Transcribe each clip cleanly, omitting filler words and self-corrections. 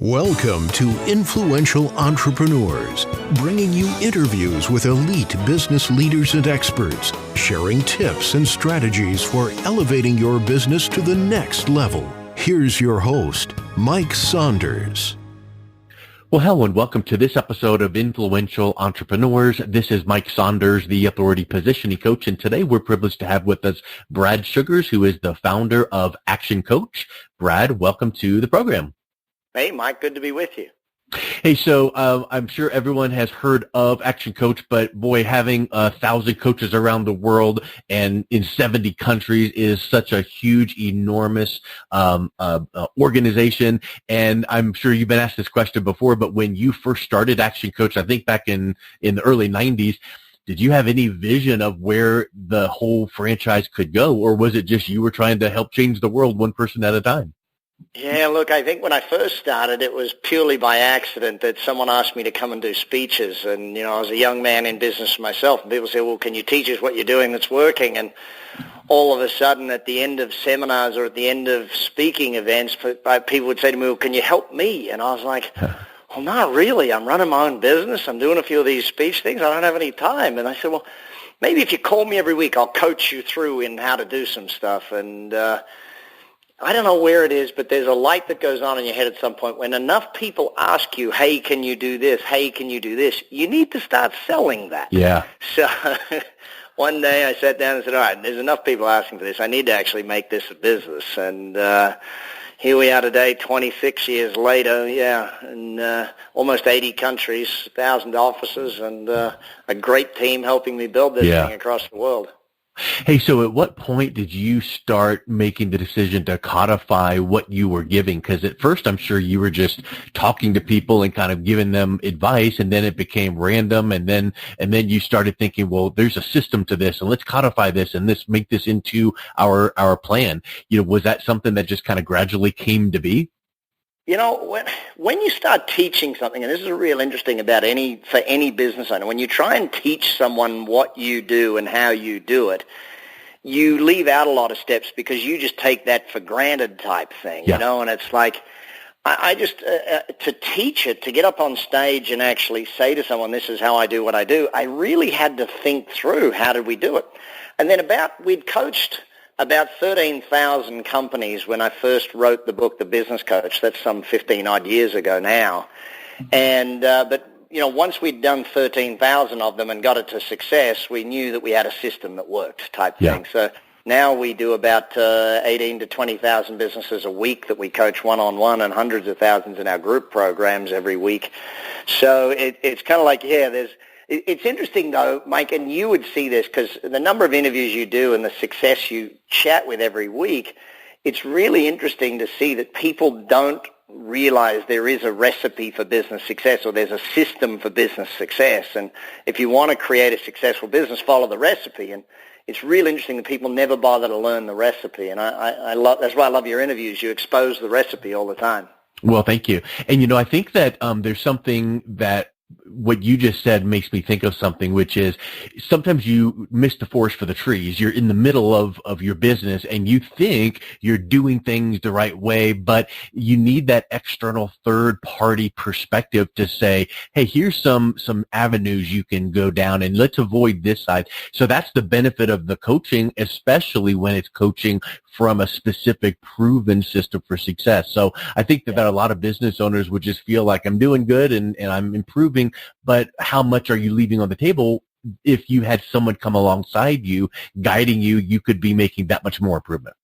Welcome to Influential Entrepreneurs, bringing you interviews with elite business leaders and experts, sharing tips and strategies for elevating your business to the next level. Here's your host, Mike Saunders. Well, hello and welcome to this episode of Influential Entrepreneurs. This is Mike Saunders, the Authority Positioning Coach, and today we're privileged to have with us Brad Sugars, who is the founder of ActionCOACH. Brad, welcome to the program. Hey, Mike, good to be with you. Hey, so I'm sure everyone has heard of ActionCOACH, but boy, having 1,000 coaches around the world and in 70 countries is such a huge, enormous organization. And I'm sure you've been asked this question before, but when you first started ActionCOACH, I think back in the early 90s, did you have any vision of where the whole franchise could go, or was it just you were trying to help change the world one person at a time? Yeah, look, I think when I first started, it was purely by accident that someone asked me to come and do speeches. And, I was a young man in business myself, and people said, well, can you teach us what you're doing that's working? And all of a sudden, at the end of seminars or at the end of speaking events, people would say to me, well, can you help me? And I was like, well, not really. I'm running my own business. I'm doing a few of these speech things. I don't have any time. And I said, well, maybe if you call me every week, I'll coach you through in how to do some stuff. And I don't know where it is, but there's a light that goes on in your head at some point. When enough people ask you, hey, can you do this? Hey, can you do this? You need to start selling that. Yeah. So one day I sat down and said, all right, there's enough people asking for this. I need to actually make this a business. And here we are today, 26 years later, in almost 80 countries, 1,000 offices, and a great team helping me build this thing across the world. Hey, so at what point did you start making the decision to codify what you were giving? Because at first, I'm sure you were just talking to people and kind of giving them advice, and then it became random, and then you started thinking, well, there's a system to this, and let's codify this, and let's make this into our plan. Was that something that just kind of gradually came to be? When you start teaching something, and this is real interesting about for any business owner, when you try and teach someone what you do and how you do it, you leave out a lot of steps because you just take that for granted type thing, and it's like, I just, to teach it, to get up on stage and actually say to someone, this is how I do what I do, I really had to think through how did we do it. And then we'd coached about 13,000 companies when I first wrote the book, The Business Coach. That's some 15-odd years ago now. And but once we'd done 13,000 of them and got it to success, we knew that we had a system that worked type thing. So now we do about 18 to 20,000 businesses a week that we coach one-on-one, and hundreds of thousands in our group programs every week. So it's kind of like, it's interesting, though, Mike, and you would see this because the number of interviews you do and the success you chat with every week, it's really interesting to see that people don't realize there is a recipe for business success, or there's a system for business success. And if you want to create a successful business, follow the recipe. And it's really interesting that people never bother to learn the recipe. And that's why I love your interviews. You expose the recipe all the time. Well, thank you. And, I think that there's something that what you just said makes me think of something, which is sometimes you miss the forest for the trees. You're in the middle of your business and you think you're doing things the right way, but you need that external third party perspective to say, hey, here's some avenues you can go down and let's avoid this side. So that's the benefit of the coaching, especially when it's coaching from a specific proven system for success. So I think that a lot of business owners would just feel like I'm doing good and I'm improving, but how much are you leaving on the table? If you had someone come alongside you, guiding you, you could be making that much more improvement.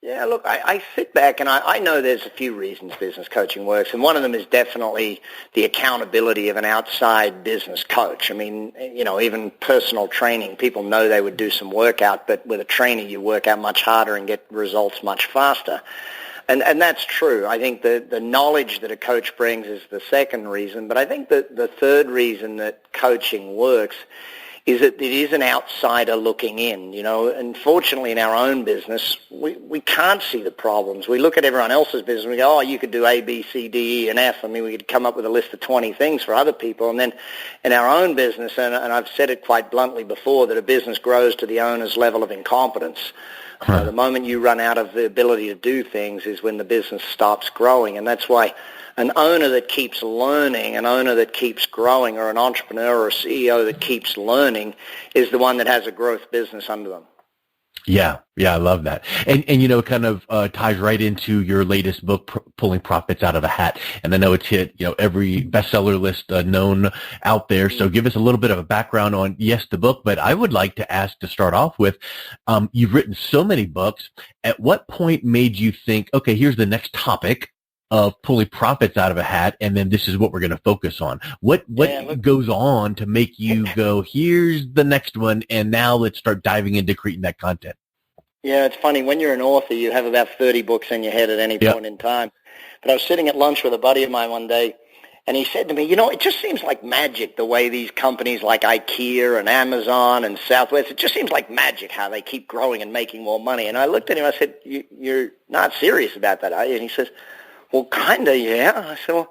Yeah, look, I sit back and I know there's a few reasons business coaching works, and one of them is definitely the accountability of an outside business coach. I mean, even personal training, people know they would do some workout, but with a trainer you work out much harder and get results much faster. And that's true. I think the knowledge that a coach brings is the second reason, but I think that the third reason that coaching works is that it is an outsider looking in, Unfortunately, in our own business, we can't see the problems. We look at everyone else's business and we go, oh, you could do A, B, C, D, E, and F. I mean, we could come up with a list of 20 things for other people. And then in our own business, and I've said it quite bluntly before, that a business grows to the owner's level of incompetence. The moment you run out of the ability to do things is when the business stops growing. And that's why An owner that keeps learning, an owner that keeps growing, or an entrepreneur or a CEO that keeps learning is the one that has a growth business under them. Yeah, I love that. And kind of ties right into your latest book, Pulling Profits Out of a Hat. And I know it's hit, every bestseller list known out there. So give us a little bit of a background on, yes, the book, but I would like to ask to start off with, you've written so many books. At what point made you think, okay, here's the next topic of pulling profits out of a hat, and then this is what we're going to focus on? What goes on to make you go, here's the next one, and now let's start diving into creating that content? Yeah, it's funny. When you're an author, you have about 30 books in your head at any point in time. But I was sitting at lunch with a buddy of mine one day, and he said to me, it just seems like magic the way these companies like IKEA and Amazon and Southwest, it just seems like magic how they keep growing and making more money. And I looked at him, I said, you're not serious about that, are you? And he says, well, kind of, yeah. I said, well,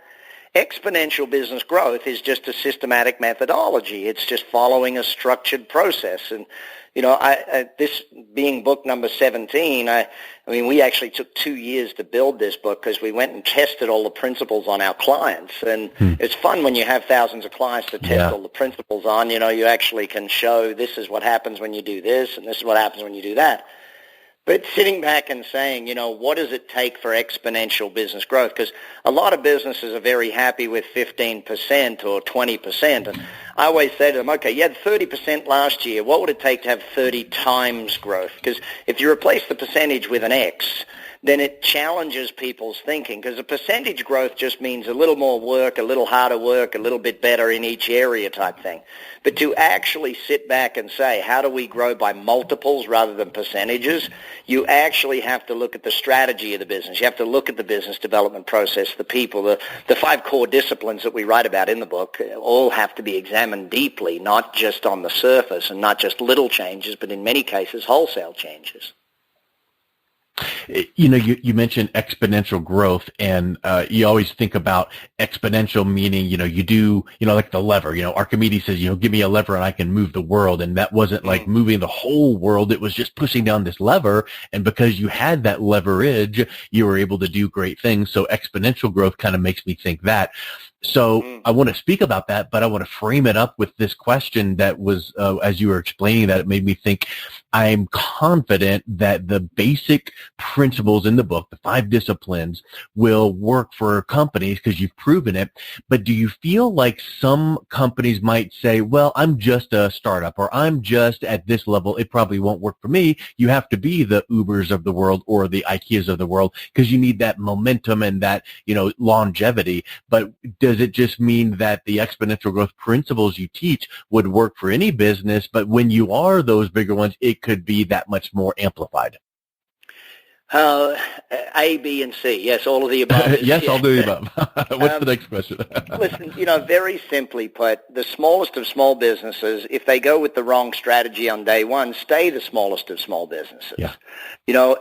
exponential business growth is just a systematic methodology. It's just following a structured process. And, this being book number 17, we actually took 2 years to build this book because we went and tested all the principles on our clients. And it's fun when you have thousands of clients to test all the principles on. You actually can show this is what happens when you do this and this is what happens when you do that. But sitting back and saying, what does it take for exponential business growth? Because a lot of businesses are very happy with 15% or 20%. And I always say to them, okay, you had 30% last year. What would it take to have 30 times growth? Because if you replace the percentage with an X, then it challenges people's thinking, because a percentage growth just means a little more work, a little harder work, a little bit better in each area type thing. But to actually sit back and say, how do we grow by multiples rather than percentages, you actually have to look at the strategy of the business. You have to look at the business development process, the people, the 5 core disciplines that we write about in the book all have to be examined deeply, not just on the surface and not just little changes, but in many cases wholesale changes. You mentioned exponential growth, and you always think about exponential meaning, you do, like the lever, Archimedes says, give me a lever and I can move the world. And that wasn't like moving the whole world. It was just pushing down this lever. And because you had that leverage, you were able to do great things. So exponential growth kind of makes me think that. So I want to speak about that, but I want to frame it up with this question that was, as you were explaining that, it made me think, I'm confident that the basic principles in the book, the 5 disciplines, will work for companies because you've proven it. But do you feel like some companies might say, well, I'm just a startup, or I'm just at this level, it probably won't work for me. You have to be the Ubers of the world or the IKEAs of the world because you need that momentum and that, longevity. But does it just mean that the exponential growth principles you teach would work for any business, but when you are those bigger ones, it could be that much more amplified? A, B, and C. Yes, all of the above. Yes, all of the above. What's the next question? Listen, very simply put, the smallest of small businesses, if they go with the wrong strategy on day one, stay the smallest of small businesses. Yeah.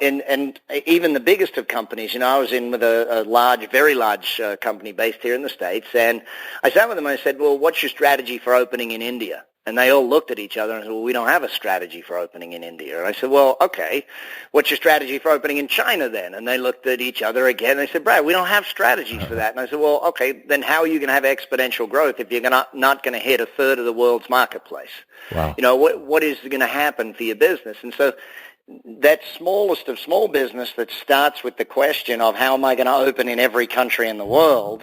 And even the biggest of companies, I was in with a large, very large company based here in the States, and I sat with them and I said, well, what's your strategy for opening in India? And they all looked at each other and said, well, we don't have a strategy for opening in India. And I said, well, okay, what's your strategy for opening in China then? And they looked at each other again. They said, Brad, we don't have strategies for that. And I said, well, okay, then how are you going to have exponential growth if you're not going to hit a third of the world's marketplace? Wow. What is going to happen for your business? And so that smallest of small business that starts with the question of how am I going to open in every country in the world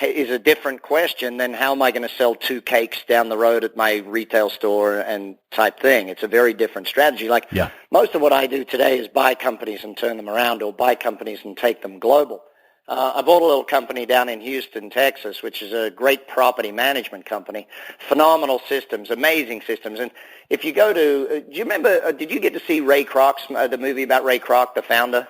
is a different question than how am I going to sell 2 cakes down the road at my retail store and type thing. It's a very different strategy. Most of what I do today is buy companies and turn them around, or buy companies and take them global. I bought a little company down in Houston, Texas, which is a great property management company. Phenomenal systems, amazing systems. And if you go to, do you remember, did you get to see Ray Kroc's, the movie about Ray Kroc, the founder?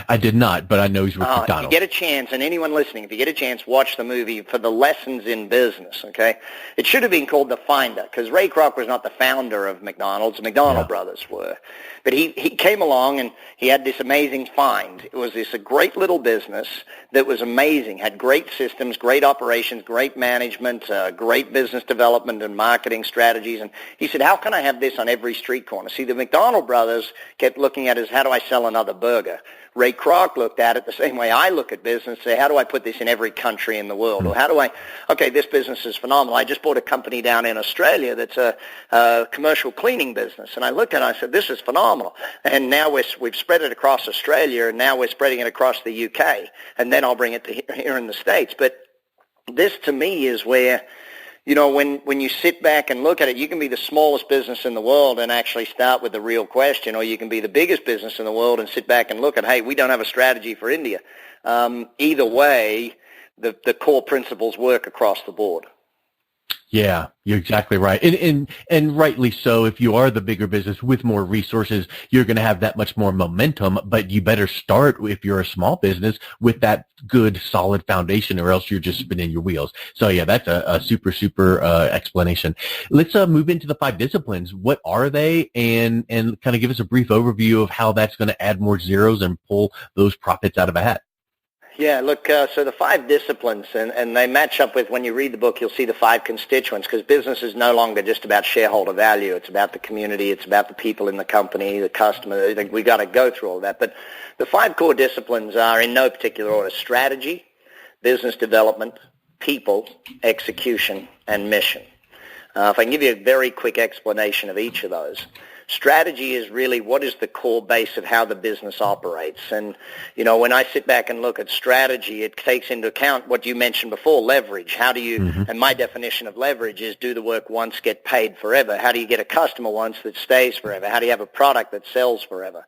I did not, but I know he's with McDonald's. If you get a chance, and anyone listening, if you get a chance, watch the movie for the lessons in business, okay? It should have been called The Finder, because Ray Kroc was not the founder of McDonald's. The McDonald brothers were. But he came along, and he had this amazing find. It was a great little business that was amazing, had great systems, great operations, great management, great business development and marketing strategies. And he said, how can I have this on every street corner? See, the McDonald brothers kept looking at it as, how do I sell another burger? Ray Kroc looked at it the same way I look at business, say, how do I put this in every country in the world? Or how do okay, this business is phenomenal. I just bought a company down in Australia that's a commercial cleaning business. And I looked at it and I said, this is phenomenal. And now we've spread it across Australia, and now we're spreading it across the UK. And then I'll bring it to here in the States. But this, to me, is where, when you sit back and look at it, you can be the smallest business in the world and actually start with the real question, or you can be the biggest business in the world and sit back and look at, hey, we don't have a strategy for India. Either way, the core principles work across the board. Yeah, you're exactly right. And rightly so. If you are the bigger business with more resources, you're going to have that much more momentum, but you better start, if you're a small business, with that good, solid foundation, or else you're just spinning your wheels. So yeah, that's a super explanation. Let's move into the 5 disciplines. What are they? And kind of give us a brief overview of how that's going to add more zeros and pull those profits out of a hat. Yeah, look, so the 5 disciplines, and they match up with, when you read the book, you'll see the 5 constituents, because business is no longer just about shareholder value. It's about the community. It's about the people in the company, the customer. We've got to go through all that. But the 5 core disciplines are, in no particular order, strategy, business development, people, execution, and mission. If I can give you a very quick explanation of each of those. Strategy is really what is the core base of how the business operates. And, when I sit back and look at strategy, it takes into account what you mentioned before, leverage. How do you, and my definition of leverage is do the work once, get paid forever. How do you get a customer once that stays forever? How do you have a product that sells forever?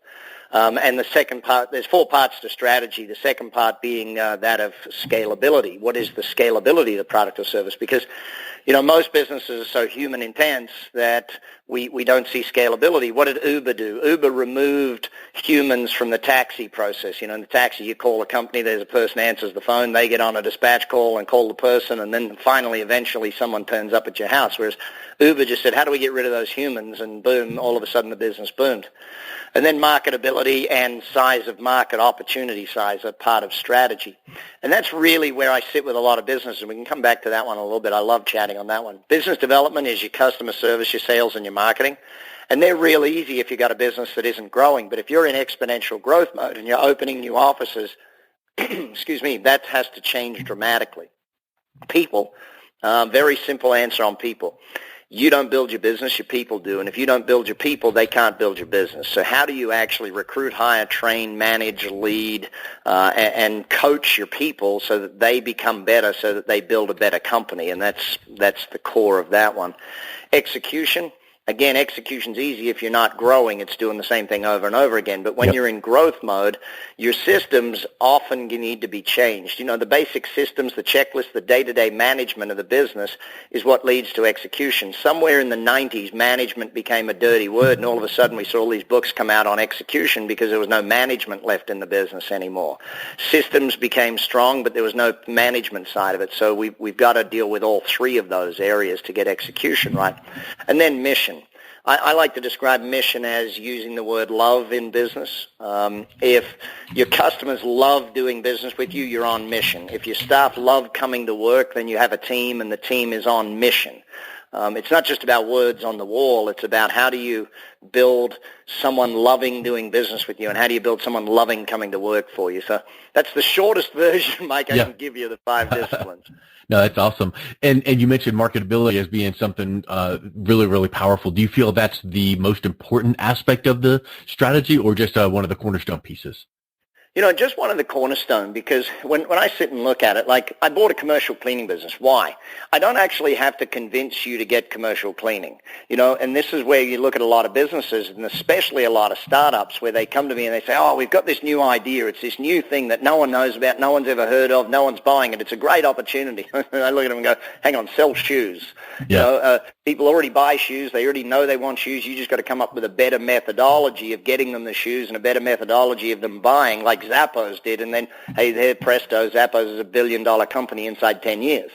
And the second part, there's 4 parts to strategy, the second part being that of scalability. What is the scalability of the product or service? Because, most businesses are so human intense that we don't see scalability. What did Uber do? Uber removed humans from the taxi process. In the taxi, you call a company, there's a person answers the phone, they get on a dispatch call and call the person, and then finally, eventually, someone turns up at your house. Whereas Uber just said, how do we get rid of those humans? And boom, all of a sudden the business boomed. And then marketability and size of market, opportunity size, are part of strategy. And that's really where I sit with a lot of businesses, and we can come back to that one a little bit. I love chatting on that one. Business development is your customer service, your sales, and your marketing. And they're real easy if you've got a business that isn't growing. But if you're in exponential growth mode and you're opening new offices, that has to change dramatically. People, very simple answer on people. You don't build your business, your people do. And if you don't build your people, they can't build your business. So how do you actually recruit, hire, train, manage, lead, and coach your people so that they become better, so that they build a better company? And that's the core of that one. Execution. Again, execution's easy if you're not growing. It's doing the same thing over and over again. But when you're in growth mode, your systems often need to be changed. The basic systems, the checklist, the day-to-day management of the business is what leads to execution. Somewhere in the 90s, management became a dirty word, and all of a sudden we saw all these books come out on execution because there was no management left in the business anymore. Systems became strong, but there was no management side of it. So we've got to deal with all 3 of those areas to get execution right. And then mission. I like to describe mission as using the word love in business. If your customers love doing business with you, you're on mission. If your staff love coming to work, then you have a team, and the team is on mission. It's not just about words on the wall. It's about how do you build someone loving doing business with you, and how do you build someone loving coming to work for you. So that's the shortest version, Mike, I can give you the 5 disciplines. No, that's awesome. And you mentioned marketability as being something really, really powerful. Do you feel that's the most important aspect of the strategy, or just one of the cornerstone pieces? Just one of the cornerstone, because when I sit and look at it, like I bought a commercial cleaning business. Why? I don't actually have to convince you to get commercial cleaning, and this is where you look at a lot of businesses, and especially a lot of startups, where they come to me and they say, oh, we've got this new idea. It's this new thing that no one knows about, no one's ever heard of, no one's buying it. It's a great opportunity. I look at them and go, hang on, sell shoes. Yeah. People already buy shoes. They already know they want shoes. You just got to come up with a better methodology of getting them the shoes and a better methodology of them buying, like Zappos did, and then, hey, there, presto, Zappos is $1 billion company inside 10 years.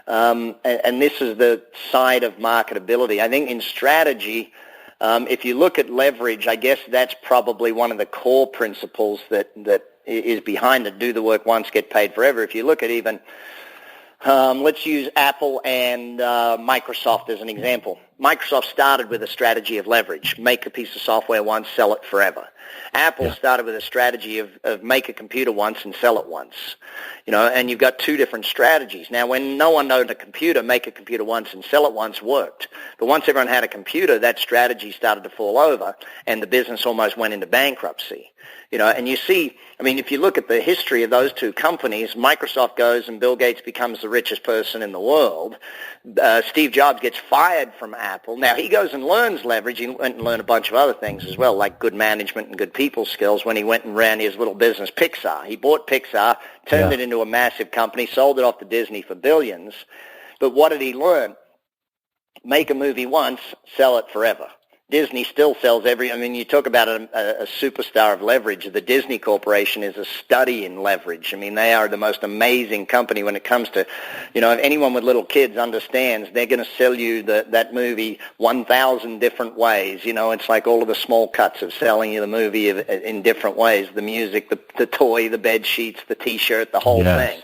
And this is the side of marketability. I think in strategy, if you look at leverage, I guess that's probably one of the core principles that is behind it. Do the work once, get paid forever. If you look at even Let's use Apple and Microsoft as an example. Microsoft started with a strategy of leverage. Make a piece of software once, sell it forever. Apple started with a strategy of make a computer once and sell it once. And you've got two different strategies. Now, when no one owned a computer, make a computer once and sell it once worked. But once everyone had a computer, that strategy started to fall over, and the business almost went into bankruptcy. And you see, if you look at the history of those two companies, Microsoft goes and Bill Gates becomes the richest person in the world. Steve Jobs gets fired from Apple. Now, he goes and learns leverage. He went and learned a bunch of other things as well, like good management and good people skills when he went and ran his little business, Pixar. He bought Pixar, turned it into a massive company, sold it off to Disney for billions. But what did he learn? Make a movie once, sell it forever. Disney still sells you talk about a superstar of leverage. The Disney Corporation is a study in leverage. They are the most amazing company when it comes to, if anyone with little kids understands, they're going to sell you that movie 1,000 different ways. It's like all of the small cuts of selling you the movie in different ways, the music, the toy, the bed sheets, the T-shirt, the whole thing.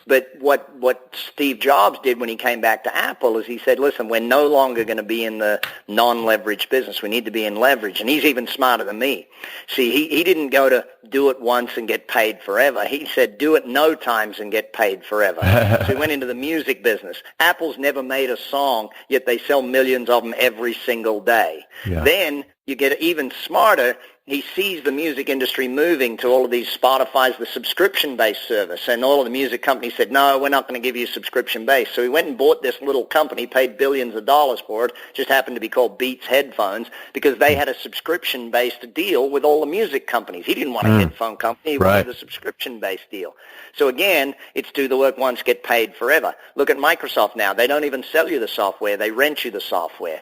But what Steve Jobs did when he came back to Apple is he said, listen, we're no longer going to be in the non-leverage business. We need to be in leverage. And he's even smarter than me. See, he didn't go to do it once and get paid forever. He said, do it no times and get paid forever. So he went into the music business. Apple's never made a song, yet they sell millions of them every single day. Then you get even smarter. He sees the music industry moving to all of these Spotify's, the subscription-based service, and all of the music companies said, no, we're not going to give you subscription-based. So he went and bought this little company, paid billions of dollars for it, just happened to be called Beats Headphones, because they had a subscription-based deal with all the music companies. He didn't want a headphone company. He wanted a subscription-based deal. So again, it's do the work once, get paid forever. Look at Microsoft now. They don't even sell you the software. They rent you the software.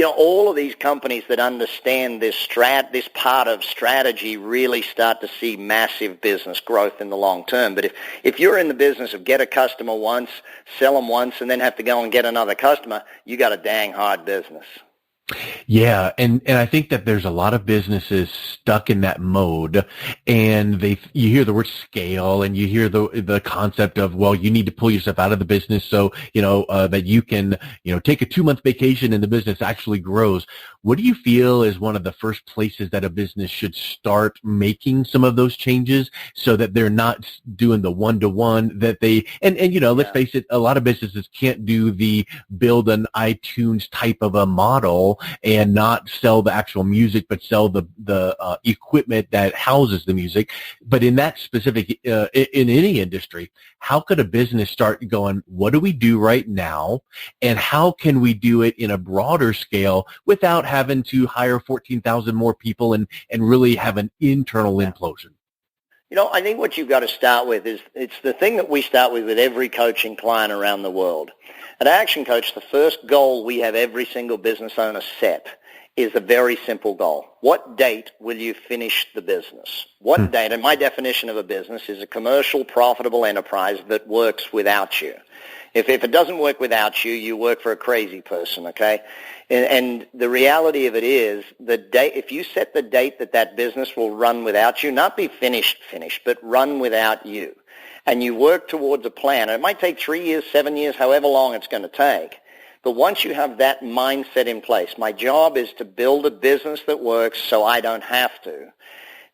All of these companies that understand this part of strategy really start to see massive business growth in the long term. But if you're in the business of get a customer once, sell them once, and then have to go and get another customer, you got a dang hard business. Yeah, and I think that there's a lot of businesses stuck in that mode, and you hear the word scale, and you hear the concept of, well, you need to pull yourself out of the business so that you can take a 2-month vacation and the business actually grows. What do you feel is one of the first places that a business should start making some of those changes so that they're not doing the one-to-one that they let's face it, a lot of businesses can't do the build an iTunes type of a model and not sell the actual music, but sell the equipment that houses the music. But in that specific, in any industry, how could a business start going, what do we do right now? And how can we do it in a broader scale without having to hire 14,000 more people and really have an internal implosion? I think what you've got to start with is, it's the thing that we start with every coaching client around the world. At ActionCOACH, the first goal we have every single business owner set is a very simple goal. What date will you finish the business? What date? And my definition of a business is a commercial, profitable enterprise that works without you. If it doesn't work without you, you work for a crazy person, okay? And the reality of it is, the date, if you set the date that business will run without you, not be finished, but run without you, and you work towards a plan, and it might take 3 years, 7 years, however long it's going to take, but once you have that mindset in place, my job is to build a business that works so I don't have to,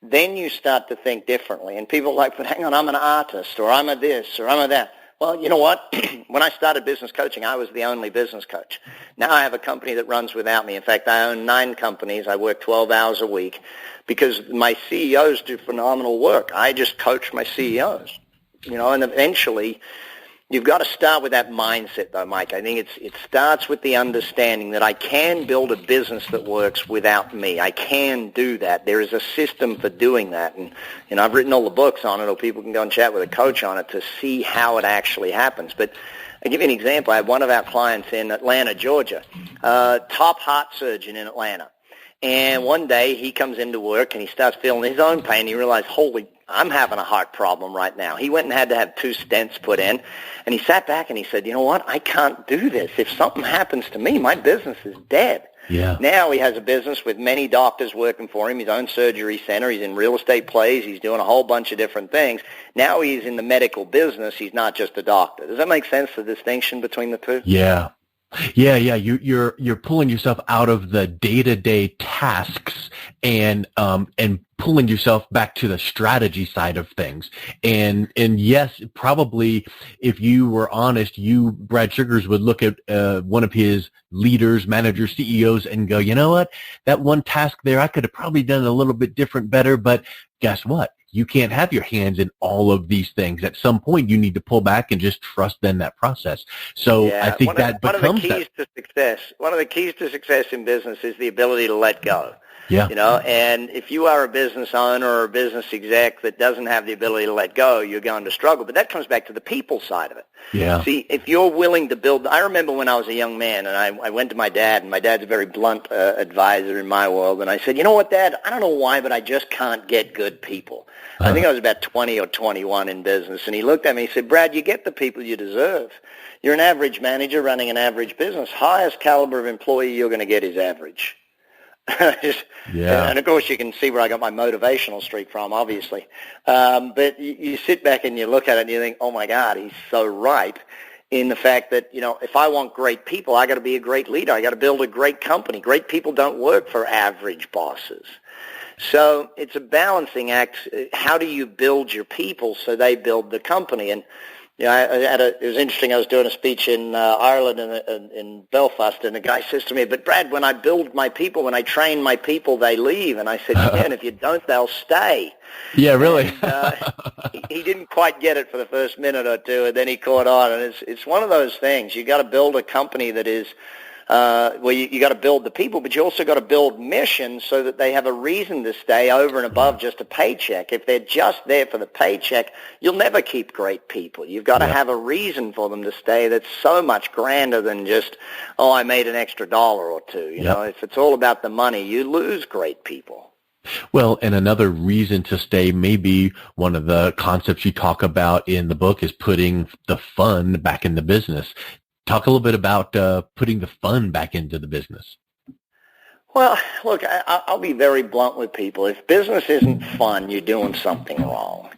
then you start to think differently. And people are like, but hang on, I'm an artist, or I'm a this, or I'm a that. Well, you know what? When I started business coaching, I was the only business coach. Now I have a company that runs without me. In fact, I own 9 companies. I work 12 hours a week because my CEOs do phenomenal work. I just coach my CEOs, and eventually you've got to start with that mindset, though, Mike. I think it starts with the understanding that I can build a business that works without me. I can do that. There is a system for doing that. And, I've written all the books on it, or people can go and chat with a coach on it to see how it actually happens. But I'll give you an example. I have one of our clients in Atlanta, Georgia, top heart surgeon in Atlanta. And one day he comes into work and he starts feeling his own pain. He realized, I'm having a heart problem right now. He went and had to have 2 stents put in. And he sat back and he said, you know what? I can't do this. If something happens to me, my business is dead. Yeah. Now he has a business with many doctors working for him, his own surgery center. He's in real estate plays. He's doing a whole bunch of different things. Now he's in the medical business. He's not just a doctor. Does that make sense, the distinction between the two? Yeah. Yeah. You're pulling yourself out of the day-to-day tasks and pulling yourself back to the strategy side of things. And yes, probably if you were honest, Brad Sugars, would look at one of his leaders, managers, CEOs and go, you know what, that one task there, I could have probably done a little bit different, better, but guess what? You can't have your hands in all of these things. At some point, you need to pull back and just trust in that process. So I think one of the keys to success in business is the ability to let go. Yeah. And if you are a business owner or a business exec that doesn't have the ability to let go, you're going to struggle. But that comes back to the people side of it. Yeah. See, if you're willing to build, I remember when I was a young man and I went to my dad, and my dad's a very blunt advisor in my world, and I said, you know what, Dad, I don't know why, but I just can't get good people. I think I was about 20 or 21 in business, and he looked at me and he said, Brad, you get the people you deserve. You're an average manager running an average business. Highest caliber of employee you're going to get is average. And of course you can see where I got my motivational streak from, obviously. But you sit back and you look at it and you think, oh my God, he's so right in the fact that, if I want great people, I got to be a great leader. I got to build a great company. Great people don't work for average bosses. So it's a balancing act. How do you build your people so they build the company? And it was interesting. I was doing a speech in Ireland in Belfast, and the guy says to me, but Brad, when I build my people, when I train my people, they leave. And I said, and if you don't, they'll stay. Yeah, really. And, he didn't quite get it for the first minute or two, and then he caught on. And it's one of those things. You got to build a company that is you got to build the people, but you also got to build missions so that they have a reason to stay over and above just a paycheck. If they're just there for the paycheck, you'll never keep great people. You've got to have a reason for them to stay that's so much grander than just, I made an extra dollar or two. You know, if it's all about the money, you lose great people. Well, and another reason to stay, maybe one of the concepts you talk about in the book is putting the fun back in the business. Talk a little bit about putting the fun back into the business. Well, look, I'll be very blunt with people. If business isn't fun, you're doing something wrong.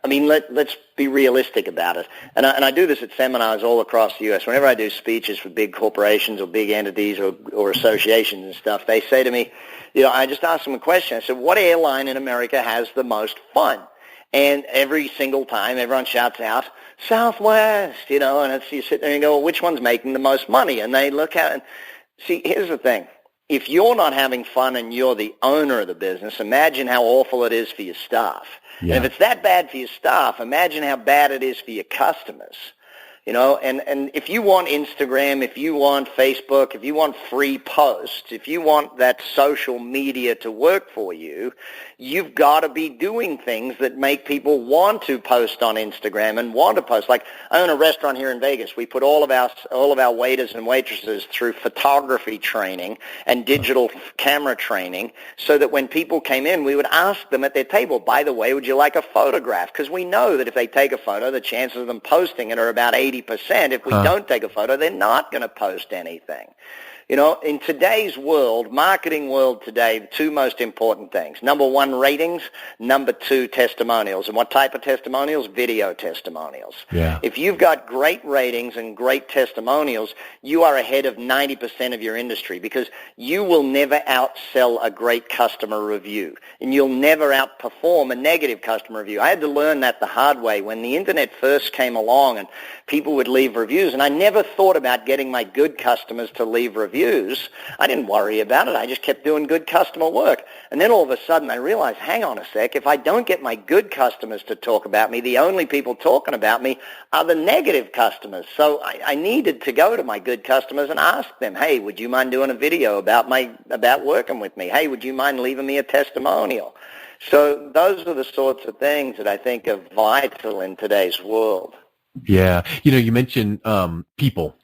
Let's be realistic about it. And I do this at seminars all across the U.S. Whenever I do speeches for big corporations or big entities or associations and stuff, they say to me, I just ask them a question. I said, what airline in America has the most fun? And every single time, everyone shouts out, Southwest, and you sit there and go, well, which one's making the most money? And they look at it. See, here's the thing. If you're not having fun and you're the owner of the business, imagine how awful it is for your staff. Yeah. And if it's that bad for your staff, imagine how bad it is for your customers. And if you want Instagram, if you want Facebook, if you want free posts, if you want that social media to work for you, you've got to be doing things that make people want to post on Instagram and want to post. Like, I own a restaurant here in Vegas. We put all of our waiters and waitresses through photography training and digital camera training so that when people came in, we would ask them at their table, by the way, would you like a photograph? Because we know that if they take a photo, the chances of them posting it are about 80%. If we don't take a photo, they're not going to post anything. In today's world, marketing world today, the two most important things. Number one, ratings. Number two, testimonials. And what type of testimonials? Video testimonials. Yeah. If you've got great ratings and great testimonials, you are ahead of 90% of your industry because you will never outsell a great customer review. And you'll never outperform a negative customer review. I had to learn that the hard way when the internet first came along and people would leave reviews. And I never thought about getting my good customers to leave reviews. I didn't worry about it. I just kept doing good customer work. And then all of a sudden I realized, hang on a sec, if I don't get my good customers to talk about me, the only people talking about me are the negative customers. So I needed to go to my good customers and ask them, hey, would you mind doing a video about working with me? Hey, would you mind leaving me a testimonial? So those are the sorts of things that I think are vital in today's world. Yeah. You mentioned people,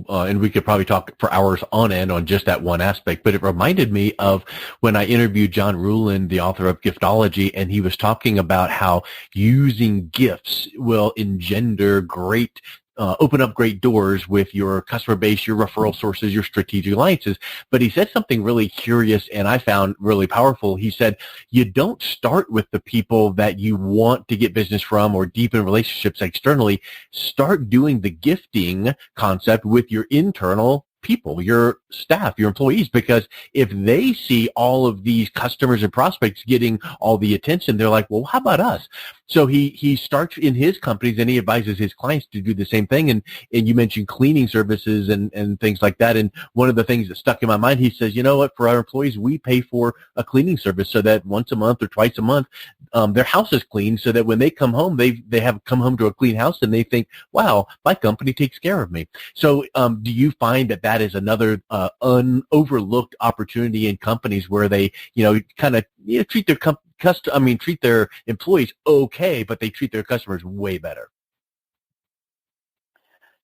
and we could probably talk for hours on end on just that one aspect, but it reminded me of when I interviewed John Ruhlin, the author of Giftology, and he was talking about how using gifts will engender great open up great doors with your customer base, your referral sources, your strategic alliances. But he said something really curious and I found really powerful. He said, you don't start with the people that you want to get business from or deepen relationships externally. Start doing the gifting concept with your internal people, your staff, your employees, because if they see all of these customers and prospects getting all the attention, they're like, well, how about us? So he starts in his companies and he advises his clients to do the same thing. And you mentioned cleaning services and things like that. And one of the things that stuck in my mind, he says, you know what, for our employees, we pay for a cleaning service so that once a month or twice a month, their house is clean so that when they come home, they have come home to a clean house and they think, wow, my company takes care of me. So do you find that is another overlooked opportunity in companies where they, kind of treat their treat their employees okay, but they treat their customers way better?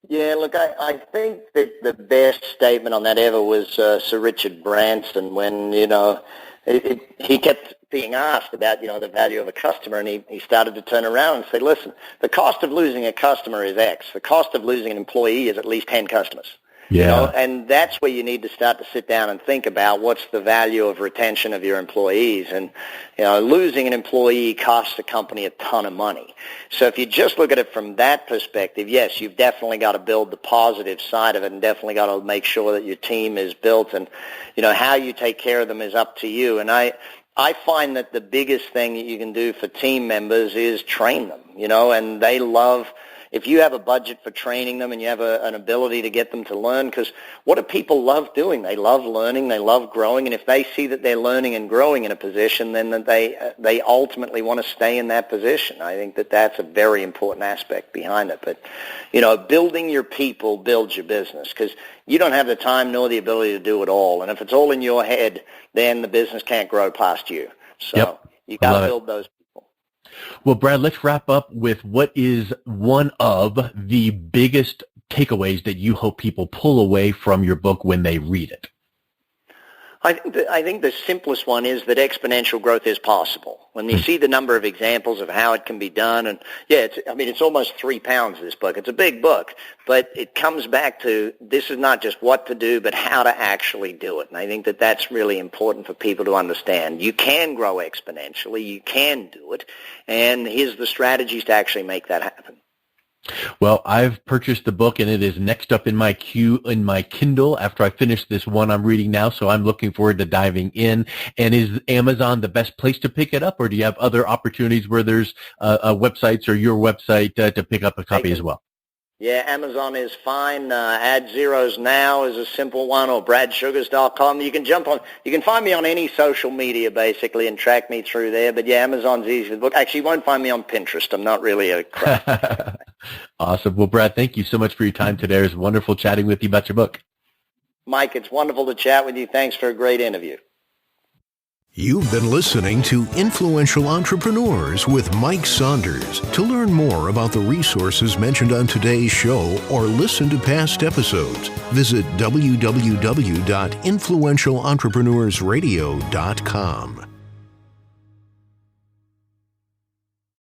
Yeah, look, I think that the best statement on that ever was Sir Richard Branson when, he kept being asked about, the value of a customer, and he started to turn around and say, listen, the cost of losing a customer is X. The cost of losing an employee is at least 10 customers. Yeah. And that's where you need to start to sit down and think about what's the value of retention of your employees. And, losing an employee costs the company a ton of money. So if you just look at it from that perspective, yes, you've definitely got to build the positive side of it and definitely got to make sure that your team is built and, how you take care of them is up to you. And I find that the biggest thing that you can do for team members is train them, and they love – if you have a budget for training them and you have an ability to get them to learn, because what do people love doing? They love learning, they love growing, and if they see that they're learning and growing in a position, then that they ultimately want to stay in that position. I think that that's a very important aspect behind it. But, building your people builds your business, because you don't have the time nor the ability to do it all. And if it's all in your head, then the business can't grow past you. So you got to build those people. Well, Brad, let's wrap up with what is one of the biggest takeaways that you hope people pull away from your book when they read it. I think the simplest one is that exponential growth is possible. When you see the number of examples of how it can be done, and it's almost 3 pounds, this book. It's a big book, but it comes back to this is not just what to do, but how to actually do it. And I think that that's really important for people to understand. You can grow exponentially. You can do it. And here's the strategies to actually make that happen. Well, I've purchased the book, and it is next up in my queue in my Kindle after I finish this one I'm reading now, so I'm looking forward to diving in. And is Amazon the best place to pick it up, or do you have other opportunities where there's websites or your website to pick up a copy as well? Yeah, Amazon is fine. Ad Zeros Now is a simple one, or bradsugars.com. You can find me on any social media, basically, and track me through there. But, yeah, Amazon's easy to book. Actually, you won't find me on Pinterest. I'm not really a craft. Awesome. Well, Brad, thank you so much for your time today. It was wonderful chatting with you about your book. Mike, it's wonderful to chat with you. Thanks for a great interview. You've been listening to Influential Entrepreneurs with Mike Saunders. To learn more about the resources mentioned on today's show or listen to past episodes, visit www.influentialentrepreneurssradio.com.